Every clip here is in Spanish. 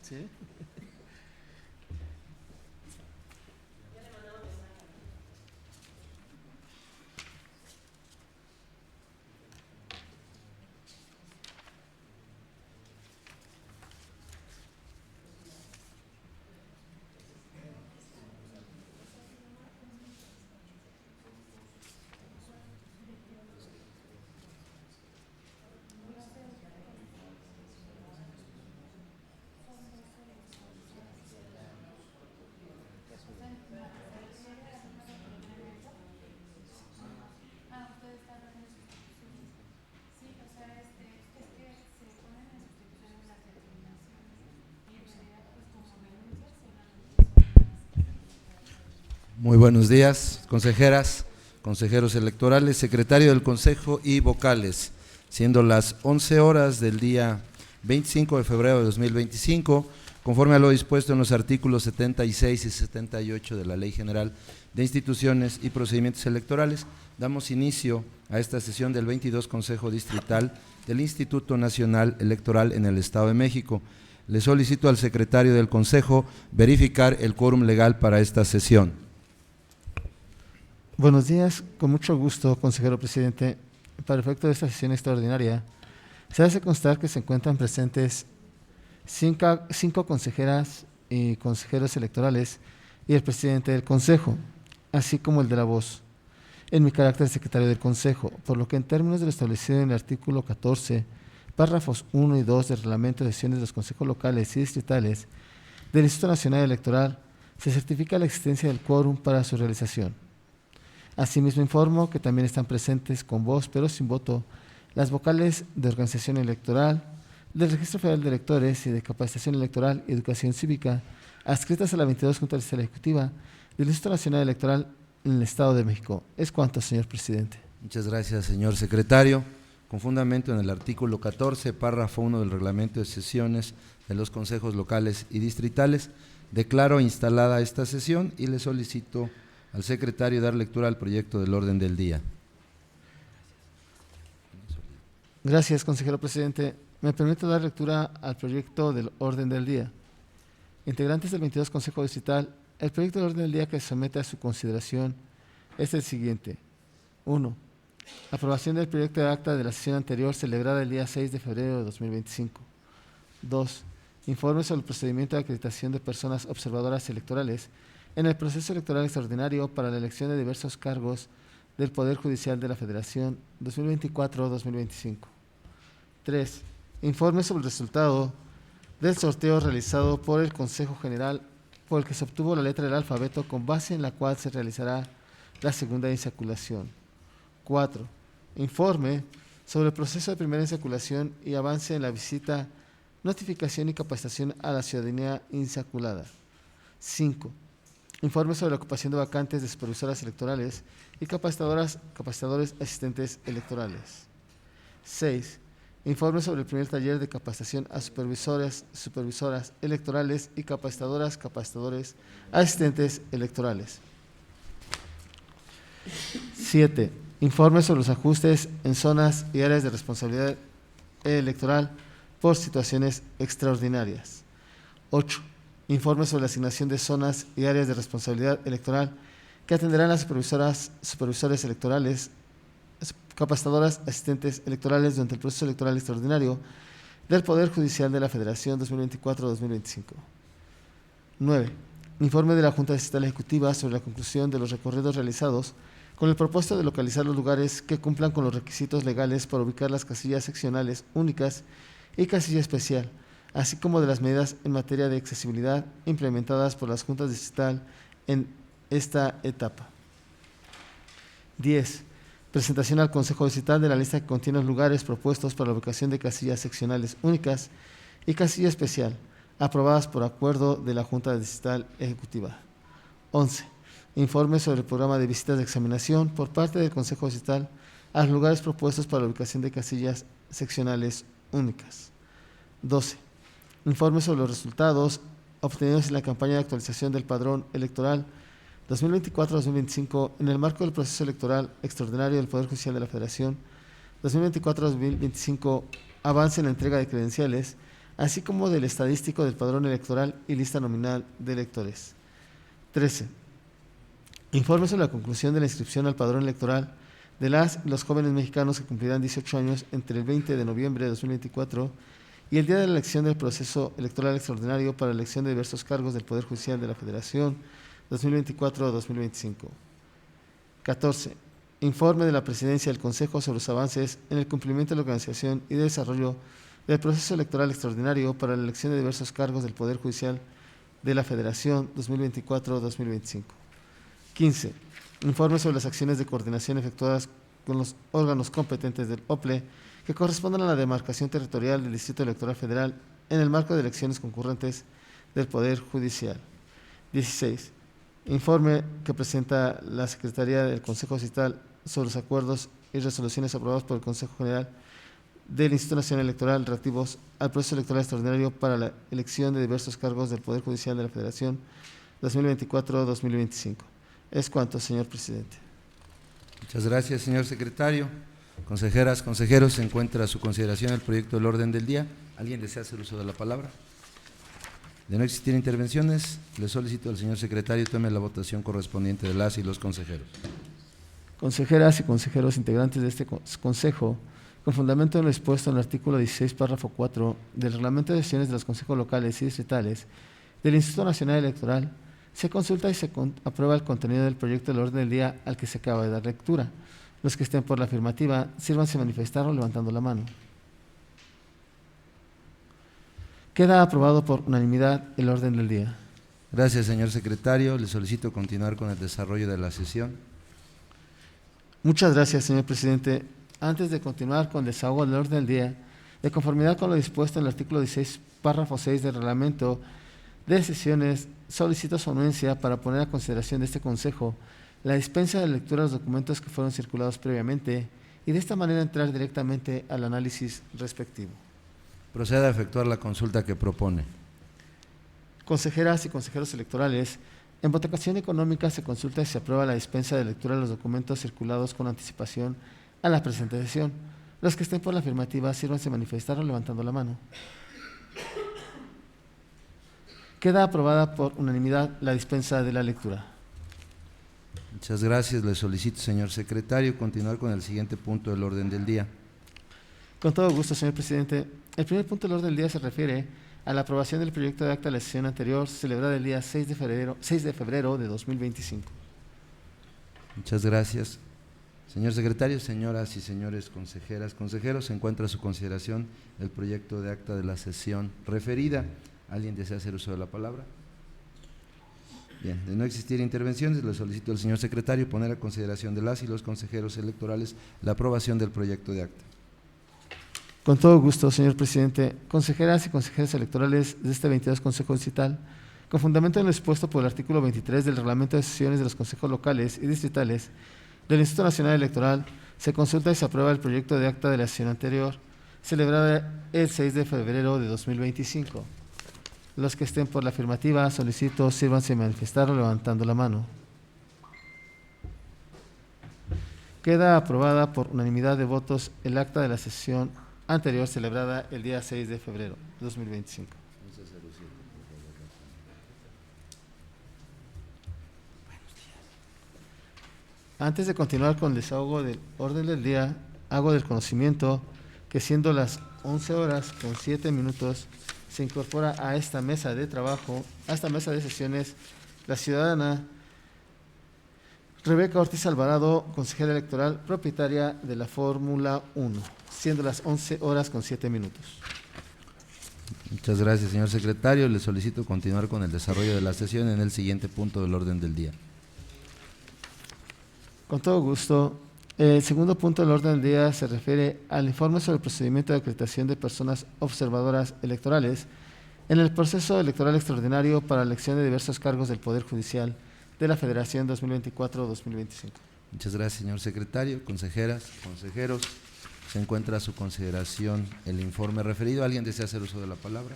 ¿Sí? Muy buenos días, consejeras, consejeros electorales, secretario del Consejo y vocales. Siendo las 11 horas del día 25 de febrero de 2025, conforme a lo dispuesto en los artículos 76 y 78 de la Ley General de Instituciones y Procedimientos Electorales, damos inicio a esta sesión del 22 Consejo Distrital del Instituto Nacional Electoral en el Estado de México. Le solicito al secretario del Consejo verificar el quórum legal para esta sesión. Buenos días, con mucho gusto, consejero presidente. Para efecto de esta sesión extraordinaria, se hace constar que se encuentran presentes cinco consejeras y consejeros electorales y el presidente del Consejo, así como el de la voz, en mi carácter de secretario del Consejo, por lo que en términos de lo establecido en el artículo 14, párrafos 1 y 2 del Reglamento de Sesiones de los Consejos Locales y Distritales del Instituto Nacional Electoral, se certifica la existencia del quórum para su realización. Asimismo, informo que también están presentes con voz pero sin voto las vocales de Organización Electoral, del Registro Federal de Electores y de Capacitación Electoral y Educación Cívica, adscritas a la 22 Junta Distrital Ejecutiva del Instituto Nacional Electoral en el Estado de México. Es cuanto, señor presidente. Muchas gracias, señor secretario. Con fundamento en el artículo 14, párrafo 1 del Reglamento de Sesiones de los Consejos Locales y Distritales, declaro instalada esta sesión y le solicito al secretario dar lectura al proyecto del orden del día. Gracias, consejero presidente. Me permito dar lectura al proyecto del orden del día. Integrantes del 22 Consejo Distrital, el proyecto del orden del día que se somete a su consideración es el siguiente. 1. Aprobación del proyecto de acta de la sesión anterior celebrada el día 6 de febrero de 2025. 2. Informe sobre el procedimiento de acreditación de personas observadoras electorales en el proceso electoral extraordinario para la elección de diversos cargos del Poder Judicial de la Federación 2024-2025. 3. Informe sobre el resultado del sorteo realizado por el Consejo General por el que se obtuvo la letra del alfabeto con base en la cual se realizará la segunda insaculación. 4. Informe sobre el proceso de primera insaculación y avance en la visita, notificación y capacitación a la ciudadanía insaculada. 5. Informe sobre la ocupación de vacantes de supervisoras electorales y capacitadores asistentes electorales. 6. Informe sobre el primer taller de capacitación a supervisoras electorales y capacitadores asistentes electorales. 7. Informe sobre los ajustes en zonas y áreas de responsabilidad electoral por situaciones extraordinarias. 8. Informe sobre la asignación de zonas y áreas de responsabilidad electoral que atenderán las supervisores electorales, capacitadoras asistentes electorales durante el proceso electoral extraordinario del Poder Judicial de la Federación 2024-2025. 9. Informe de la Junta Distrital Ejecutiva sobre la conclusión de los recorridos realizados con el propósito de localizar los lugares que cumplan con los requisitos legales para ubicar las casillas seccionales únicas y casilla especial, así como de las medidas en materia de accesibilidad implementadas por las juntas distrital en esta etapa. 10. Presentación al Consejo Distrital de la lista que contiene los lugares propuestos para la ubicación de casillas seccionales únicas y casilla especial, aprobadas por acuerdo de la Junta Distrital Ejecutiva. 11. Informe sobre el programa de visitas de examinación por parte del Consejo Distrital a los lugares propuestos para la ubicación de casillas seccionales únicas. 12. Informe sobre los resultados obtenidos en la campaña de actualización del padrón electoral 2024-2025 en el marco del proceso electoral extraordinario del Poder Judicial de la Federación 2024-2025, avance en la entrega de credenciales así como del estadístico del padrón electoral y lista nominal de electores. 13. Informe sobre la conclusión de la inscripción al padrón electoral de las y los jóvenes mexicanos que cumplirán 18 años entre el 20 de noviembre de 2024 y el día de la elección del proceso electoral extraordinario para la elección de diversos cargos del Poder Judicial de la Federación 2024-2025. 14. Informe de la Presidencia del Consejo sobre los avances en el cumplimiento de la organización y de desarrollo del proceso electoral extraordinario para la elección de diversos cargos del Poder Judicial de la Federación 2024-2025. 15. Informe sobre las acciones de coordinación efectuadas con los órganos competentes del OPLE que corresponden a la demarcación territorial del Distrito Electoral Federal en el marco de elecciones concurrentes del Poder Judicial. 16. Informe que presenta la Secretaría del Consejo Distrital sobre los acuerdos y resoluciones aprobados por el Consejo General del Instituto Nacional Electoral relativos al proceso electoral extraordinario para la elección de diversos cargos del Poder Judicial de la Federación 2024-2025. Es cuanto, señor presidente. Muchas gracias, señor secretario. Consejeras, consejeros, se encuentra a su consideración el proyecto del orden del día. ¿Alguien desea hacer uso de la palabra? De no existir intervenciones, le solicito al señor secretario tome la votación correspondiente de las y los consejeros. Consejeras y consejeros integrantes de este consejo, con fundamento en lo expuesto en el artículo 16, párrafo 4 del Reglamento de Sesiones de los Consejos Locales y Distritales del Instituto Nacional Electoral, se consulta y se aprueba el contenido del proyecto del orden del día al que se acaba de dar lectura. Los que estén por la afirmativa, sírvanse manifestar o levantando la mano. Queda aprobado por unanimidad el orden del día. Gracias, señor secretario. Le solicito continuar con el desarrollo de la sesión. Muchas gracias, señor presidente. Antes de continuar con el desahogo del orden del día, de conformidad con lo dispuesto en el artículo 16, párrafo 6 del reglamento de sesiones, solicito su anuencia para poner a consideración de este Consejo la dispensa de lectura de los documentos que fueron circulados previamente y de esta manera entrar directamente al análisis respectivo. Proceda a efectuar la consulta que propone. Consejeras y consejeros electorales, en votación económica se consulta y se aprueba la dispensa de lectura de los documentos circulados con anticipación a la presente sesión. Los que estén por la afirmativa, sírvanse manifestar o levantando la mano. Queda aprobada por unanimidad la dispensa de la lectura. Muchas gracias. Le solicito, señor secretario, continuar con el siguiente punto del orden del día. Con todo gusto, señor presidente. El primer punto del orden del día se refiere a la aprobación del proyecto de acta de la sesión anterior, celebrada el día 6 de febrero de 2025. Muchas gracias. Señor secretario, señoras y señores consejeras, consejeros, se encuentra a su consideración el proyecto de acta de la sesión referida. ¿Alguien desea hacer uso de la palabra? Bien, de no existir intervenciones, le solicito al señor secretario poner a consideración de las y los consejeros electorales la aprobación del proyecto de acta. Con todo gusto, señor presidente. Consejeras y consejeros electorales de este 22 Consejo Distrital, con fundamento en lo expuesto por el artículo 23 del Reglamento de Sesiones de los Consejos Locales y Distritales del Instituto Nacional Electoral, se consulta y se aprueba el proyecto de acta de la sesión anterior, celebrada el 6 de febrero de 2025. Los que estén por la afirmativa, solicito sírvanse manifestar levantando la mano. Queda aprobada por unanimidad de votos el acta de la sesión anterior celebrada el día 6 de febrero de 2025. Antes de continuar con el desahogo del orden del día, hago del conocimiento que siendo las 11 horas con 7 minutos, se incorpora a esta mesa de trabajo, a esta mesa de sesiones, la ciudadana Rebeca Ortiz Alvarado, consejera electoral, propietaria de la Fórmula 1, siendo las 11 horas con 7 minutos. Muchas gracias, señor secretario. Le solicito continuar con el desarrollo de la sesión en el siguiente punto del orden del día. Con todo gusto. El segundo punto del orden del día se refiere al informe sobre el procedimiento de acreditación de personas observadoras electorales en el proceso electoral extraordinario para la elección de diversos cargos del Poder Judicial de la Federación 2024-2025. Muchas gracias, señor secretario. Consejeras, consejeros, se encuentra a su consideración el informe referido. ¿Alguien desea hacer uso de la palabra?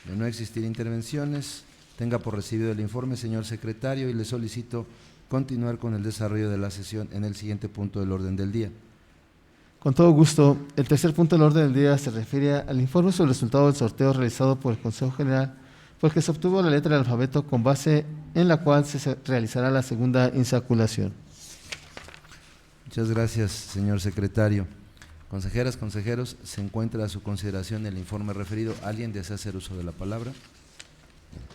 De no existir intervenciones, tenga por recibido el informe, señor secretario, y le solicito continuar con el desarrollo de la sesión en el siguiente punto del orden del día. Con todo gusto, el tercer punto del orden del día se refiere al informe sobre el resultado del sorteo realizado por el Consejo General, por el que se obtuvo la letra del alfabeto con base en la cual se realizará la segunda insaculación. Muchas gracias, señor secretario. Consejeras, consejeros, se encuentra a su consideración el informe referido. ¿Alguien desea hacer uso de la palabra?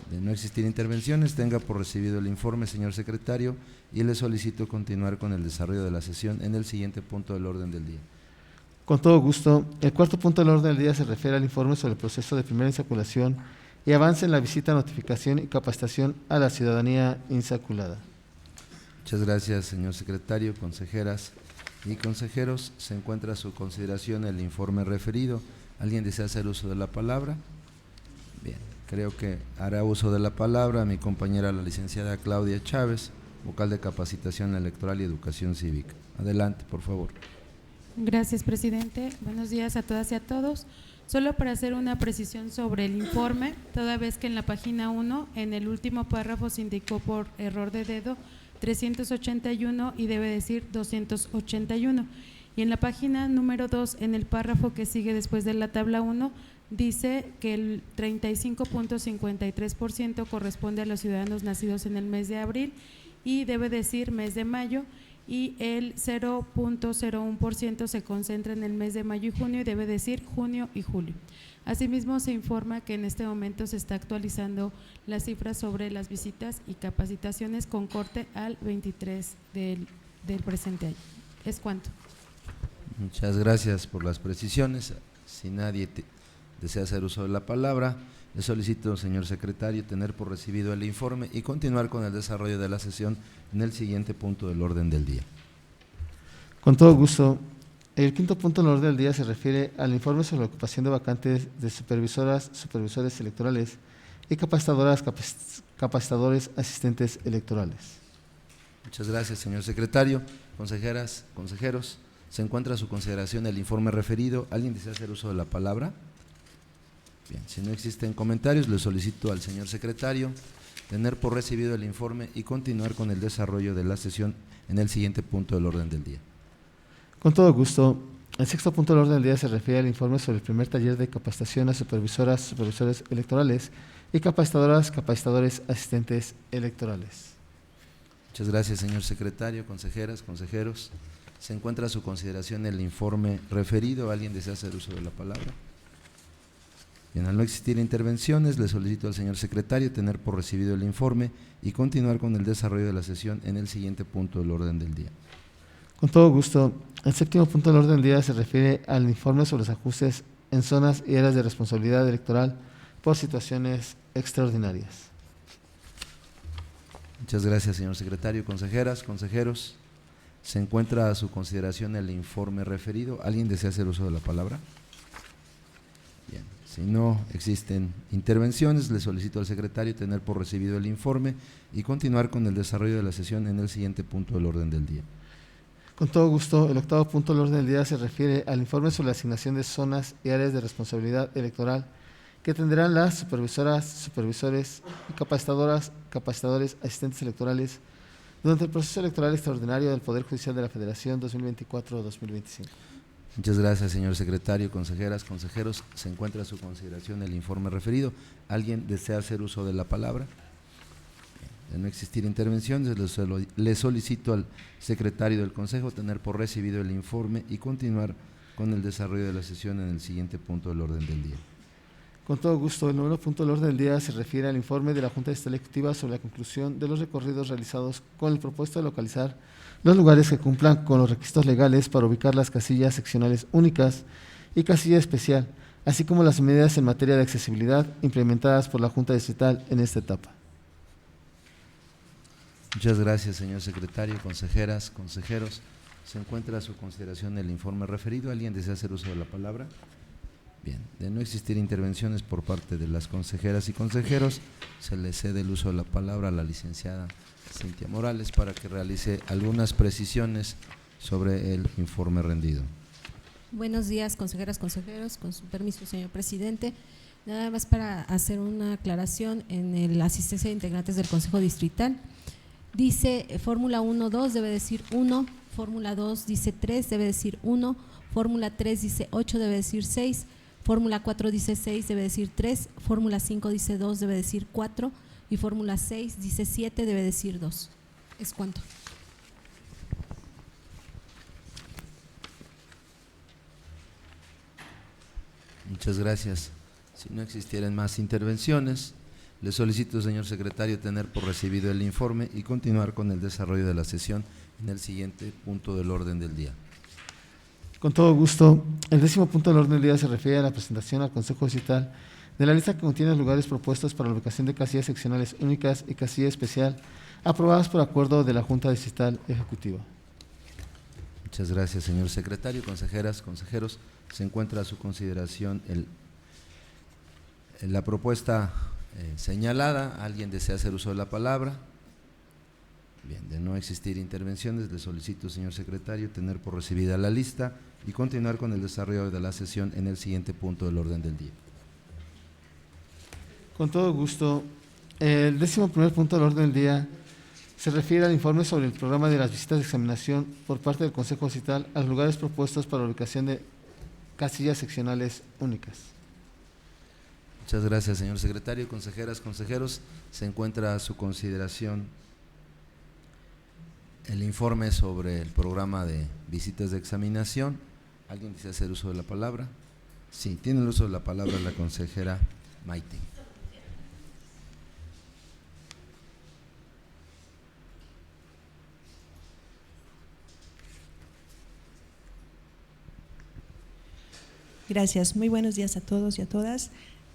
De no existir intervenciones, tenga por recibido el informe, señor secretario, y le solicito continuar con el desarrollo de la sesión en el siguiente punto del orden del día. Con todo gusto, el cuarto punto del orden del día se refiere al informe sobre el proceso de primera insaculación y avance en la visita, notificación y capacitación a la ciudadanía insaculada. Muchas gracias, señor secretario, consejeras y consejeros. Se encuentra a su consideración el informe referido. ¿Alguien desea hacer uso de la palabra? Bien, creo que hará uso de la palabra mi compañera, la licenciada Claudia Chávez, vocal de Capacitación Electoral y Educación Cívica. Adelante, por favor. Gracias, presidente. Buenos días a todas y a todos. Solo para hacer una precisión sobre el informe, toda vez que en la página 1, en el último párrafo se indicó por error de dedo 381 y debe decir 281. Y en la página número 2, en el párrafo que sigue después de la tabla 1, dice que el 35.53% corresponde a los ciudadanos nacidos en el mes de abril y debe decir mes de mayo, y el 0.01% se concentra en el mes de mayo y junio y debe decir junio y julio. Asimismo, se informa que en este momento se está actualizando las cifras sobre las visitas y capacitaciones con corte al 23 del presente año. ¿Es cuánto? Muchas gracias por las precisiones. Si nadie desea hacer uso de la palabra, le solicito, señor secretario, tener por recibido el informe y continuar con el desarrollo de la sesión en el siguiente punto del orden del día. Con todo gusto. El quinto punto del orden del día se refiere al informe sobre la ocupación de vacantes de supervisoras, supervisores electorales y capacitadoras, capacitadores asistentes electorales. Muchas gracias, señor secretario. Consejeras, consejeros, se encuentra a su consideración el informe referido. ¿Alguien desea hacer uso de la palabra? Bien, si no existen comentarios, le solicito al señor secretario tener por recibido el informe y continuar con el desarrollo de la sesión en el siguiente punto del orden del día. Con todo gusto. El sexto punto del orden del día se refiere al informe sobre el primer taller de capacitación a supervisoras, supervisores electorales y capacitadoras, capacitadores asistentes electorales. Muchas gracias, señor secretario, consejeras, consejeros. Se encuentra a su consideración el informe referido. ¿Alguien desea hacer uso de la palabra? Bien, al no existir intervenciones, le solicito al señor secretario tener por recibido el informe y continuar con el desarrollo de la sesión en el siguiente punto del orden del día. Con todo gusto. El séptimo punto del orden del día se refiere al informe sobre los ajustes en zonas y áreas de responsabilidad electoral por situaciones extraordinarias. Muchas gracias, señor secretario, consejeras, consejeros. Se encuentra a su consideración el informe referido. ¿Alguien desea hacer uso de la palabra? Bien, si no existen intervenciones, le solicito al secretario tener por recibido el informe y continuar con el desarrollo de la sesión en el siguiente punto del orden del día. Con todo gusto. El octavo punto del orden del día se refiere al informe sobre la asignación de zonas y áreas de responsabilidad electoral que tendrán las supervisoras, supervisores y capacitadoras, capacitadores asistentes electorales durante el proceso electoral extraordinario del Poder Judicial de la Federación 2024-2025. Muchas gracias, señor secretario, consejeras, consejeros. Se encuentra a su consideración el informe referido. ¿Alguien desea hacer uso de la palabra? De no existir intervenciones, le solicito al secretario del Consejo tener por recibido el informe y continuar con el desarrollo de la sesión en el siguiente punto del orden del día. Con todo gusto. El noveno punto del orden del día se refiere al informe de la Junta Ejecutiva sobre la conclusión de los recorridos realizados con el propósito de localizar los lugares que cumplan con los requisitos legales para ubicar las casillas seccionales únicas y casilla especial, así como las medidas en materia de accesibilidad implementadas por la Junta Distrital en esta etapa. Muchas gracias, señor secretario, consejeras, consejeros. Se encuentra a su consideración el informe referido. ¿Alguien desea hacer uso de la palabra? Bien, de no existir intervenciones por parte de las consejeras y consejeros, se le cede el uso de la palabra a la licenciada Cintia Morales para que realice algunas precisiones sobre el informe rendido. Buenos días, consejeras, consejeros, con su permiso, señor presidente. Nada más para hacer una aclaración en la asistencia de integrantes del Consejo Distrital. Dice fórmula 1, 2, debe decir 1, fórmula 2 dice 3, debe decir 1, fórmula 3 dice 8, debe decir 6, fórmula 4 dice 6, debe decir 3, fórmula 5 dice 2, debe decir 4 y fórmula 6 dice 7, debe decir 2. ¿Es cuánto? Muchas gracias. Si no existieran más intervenciones, le solicito, señor secretario, tener por recibido el informe y continuar con el desarrollo de la sesión en el siguiente punto del orden del día. Con todo gusto. El 10º punto del orden del día se refiere a la presentación al Consejo Distrital de la lista que contiene los lugares propuestos para la ubicación de casillas seccionales únicas y casilla especial aprobadas por acuerdo de la Junta Distrital Ejecutiva. Muchas gracias, señor secretario. Consejeras, consejeros, se encuentra a su consideración la propuesta señalada. ¿Alguien desea hacer uso de la palabra? Bien, de no existir intervenciones, le solicito, señor secretario, tener por recibida la lista y continuar con el desarrollo de la sesión en el siguiente punto del orden del día. Con todo gusto. El 11º punto del orden del día se refiere al informe sobre el programa de las visitas de examinación por parte del Consejo Distrital a los lugares propuestos para la ubicación de casillas seccionales únicas. Muchas gracias, señor secretario. Consejeras, consejeros, se encuentra a su consideración el informe sobre el programa de visitas de examinación. ¿Alguien desea hacer uso de la palabra? Sí, tiene el uso de la palabra la consejera Maite. Gracias, muy buenos días a todos y a todas.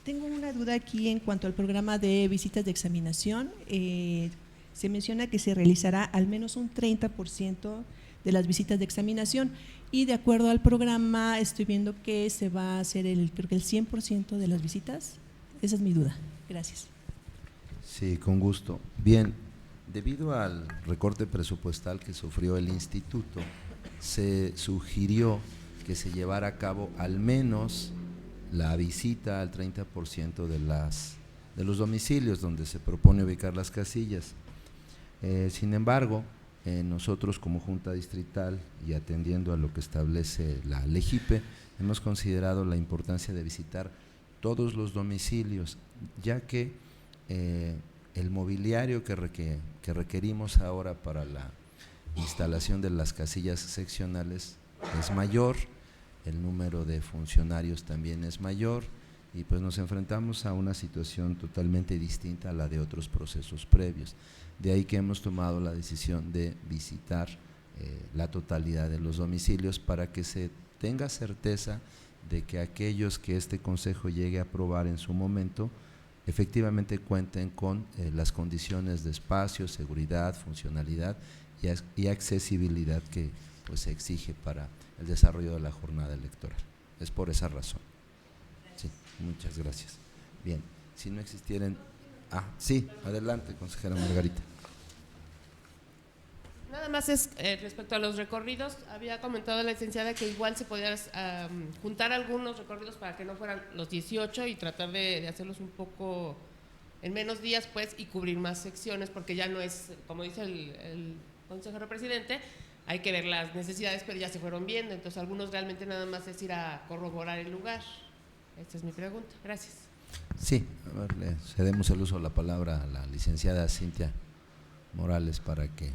Tengo una duda aquí en cuanto al programa de visitas de examinación. Se menciona que se realizará al menos un 30% de las visitas de examinación y de acuerdo al programa estoy viendo que se va a hacer creo que el 100% de las visitas. Esa es mi duda. Gracias. Sí, con gusto. Bien, debido al recorte presupuestal que sufrió el instituto, se sugirió que se llevara a cabo al menos la visita al 30% de los domicilios donde se propone ubicar las casillas. Sin embargo, nosotros como Junta Distrital y atendiendo a lo que establece la LEGIPE, hemos considerado la importancia de visitar todos los domicilios, ya que el mobiliario que requerimos ahora para la instalación de las casillas seccionales es mayor, el número de funcionarios también es mayor y pues nos enfrentamos a una situación totalmente distinta a la de otros procesos previos. De ahí que hemos tomado la decisión de visitar la totalidad de los domicilios para que se tenga certeza de que aquellos que este consejo llegue a aprobar en su momento efectivamente cuenten con las condiciones de espacio, seguridad, funcionalidad y accesibilidad que pues se exige para el desarrollo de la jornada electoral. Es por esa razón. Sí, muchas gracias. Bien, si no existieran… sí, adelante, consejera Margarita. Nada más es respecto a los recorridos, había comentado la licenciada que igual se podía juntar algunos recorridos para que no fueran los 18 y tratar de hacerlos un poco en menos días pues y cubrir más secciones porque ya no es, como dice el consejero presidente, hay que ver las necesidades, pero ya se fueron viendo, entonces algunos realmente nada más es ir a corroborar el lugar. Esta es mi pregunta. Gracias. Sí, a ver, le cedemos el uso de la palabra a la licenciada Cintia Morales para que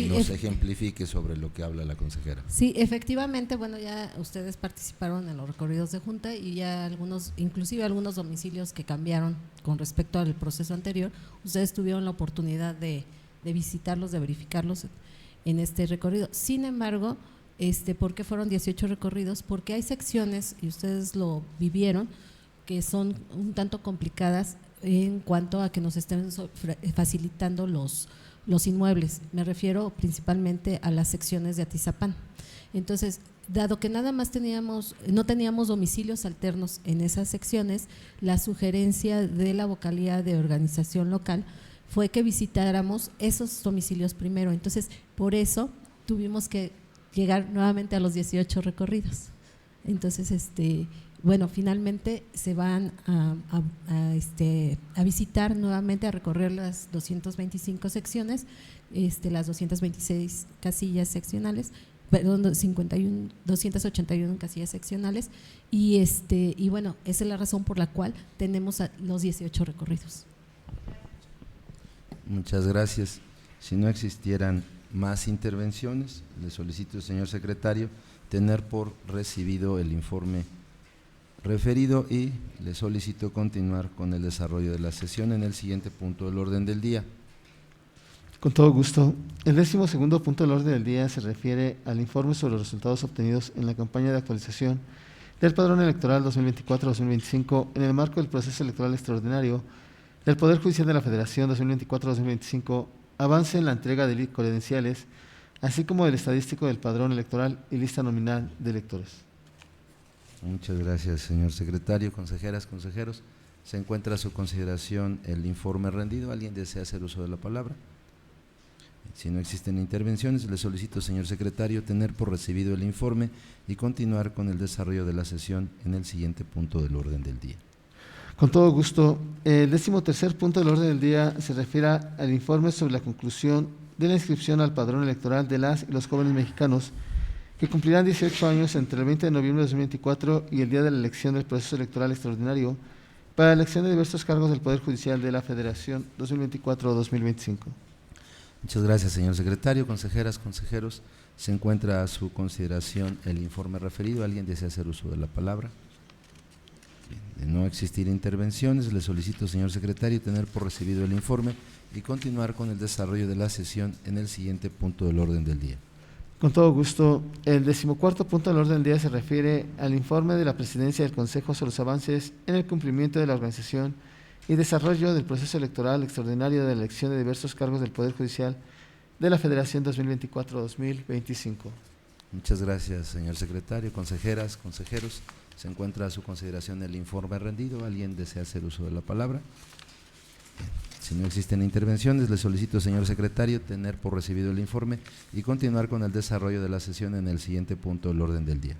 nos ejemplifique sobre lo que habla la consejera. Sí, efectivamente, bueno, ya ustedes participaron en los recorridos de junta y ya algunos, inclusive algunos domicilios que cambiaron con respecto al proceso anterior, ustedes tuvieron la oportunidad de visitarlos, de verificarlos en este recorrido. Sin embargo, ¿por qué fueron 18 recorridos? Porque hay secciones, y ustedes lo vivieron, que son un tanto complicadas en cuanto a que nos estén facilitando los inmuebles. Me refiero principalmente a las secciones de Atizapán. Entonces, dado que nada más no teníamos domicilios alternos en esas secciones, la sugerencia de la vocalía de organización local fue que visitáramos esos domicilios primero. Entonces, por eso tuvimos que llegar nuevamente a los 18 recorridos. Entonces, bueno, finalmente se van a visitar nuevamente, a recorrer las 225 secciones, las 226 casillas seccionales perdón, 281 casillas seccionales y bueno, esa es la razón por la cual tenemos los 18 recorridos. Muchas gracias. Si no existieran más intervenciones, le solicito, señor secretario, tener por recibido el informe referido y le solicito continuar con el desarrollo de la sesión en el siguiente punto del orden del día. Con todo gusto. El 12º punto del orden del día se refiere al informe sobre los resultados obtenidos en la campaña de actualización del Padrón Electoral 2024-2025 en el marco del proceso electoral extraordinario del Poder Judicial de la Federación 2024-2025, avance en la entrega de credenciales, así como del estadístico del Padrón Electoral y lista nominal de electores. Muchas gracias, señor secretario. Consejeras, consejeros, se encuentra a su consideración el informe rendido. ¿Alguien desea hacer uso de la palabra? Si no existen intervenciones, le solicito, señor secretario, tener por recibido el informe y continuar con el desarrollo de la sesión en el siguiente punto del orden del día. Con todo gusto. El 13º punto del orden del día se refiere al informe sobre la conclusión de la inscripción al Padrón Electoral de las y los jóvenes mexicanos que cumplirán 18 años entre el 20 de noviembre de 2024 y el día de la elección del proceso electoral extraordinario para la elección de diversos cargos del Poder Judicial de la Federación 2024-2025. Muchas gracias, señor secretario. Consejeras, consejeros, se encuentra a su consideración el informe referido. ¿Alguien desea hacer uso de la palabra? Bien, de no existir intervenciones, le solicito, señor secretario, tener por recibido el informe y continuar con el desarrollo de la sesión en el siguiente punto del orden del día. Con todo gusto. El 14º punto del orden del día se refiere al informe de la Presidencia del Consejo sobre los avances en el cumplimiento de la organización y desarrollo del proceso electoral extraordinario de la elección de diversos cargos del Poder Judicial de la Federación 2024-2025. Muchas gracias, señor secretario. Consejeras, consejeros, se encuentra a su consideración el informe rendido. ¿Alguien desea hacer uso de la palabra? Bien. Si no existen intervenciones, le solicito, señor secretario, tener por recibido el informe y continuar con el desarrollo de la sesión en el siguiente punto del orden del día.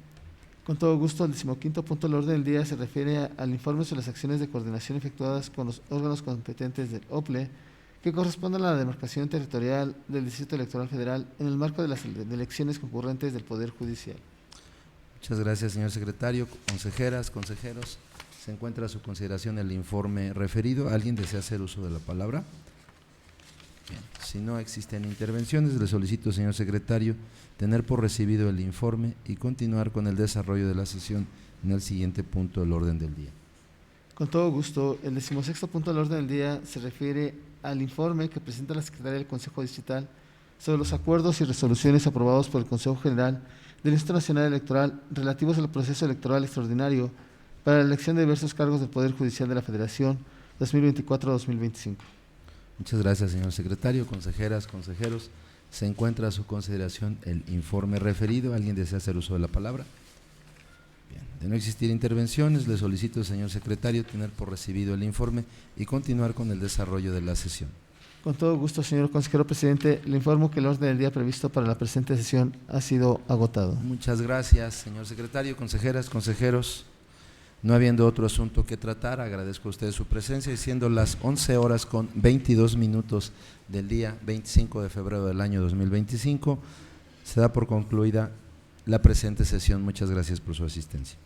Con todo gusto. El 15º punto del orden del día se refiere al informe sobre las acciones de coordinación efectuadas con los órganos competentes del OPLE que corresponden a la demarcación territorial del Distrito Electoral Federal en el marco de las elecciones concurrentes del Poder Judicial. Muchas gracias, señor secretario. Consejeras, consejeros, se encuentra a su consideración el informe referido. ¿Alguien desea hacer uso de la palabra? Bien. Si no existen intervenciones, le solicito, señor secretario, tener por recibido el informe y continuar con el desarrollo de la sesión en el siguiente punto del orden del día. Con todo gusto. El 16º punto del orden del día se refiere al informe que presenta la Secretaría del Consejo Distrital sobre los acuerdos y resoluciones aprobados por el Consejo General del Instituto Nacional Electoral relativos al proceso electoral extraordinario para la elección de diversos cargos del Poder Judicial de la Federación 2024-2025. Muchas gracias, señor secretario. Consejeras, consejeros, se encuentra a su consideración el informe referido. ¿Alguien desea hacer uso de la palabra? Bien. De no existir intervenciones, le solicito, señor secretario, tener por recibido el informe y continuar con el desarrollo de la sesión. Con todo gusto, señor consejero presidente. Le informo que el orden del día previsto para la presente sesión ha sido agotado. Muchas gracias, señor secretario. Consejeras, consejeros, no habiendo otro asunto que tratar, agradezco a ustedes su presencia y siendo las 11:22 del día 25 de febrero del año 2025, se da por concluida la presente sesión. Muchas gracias por su asistencia.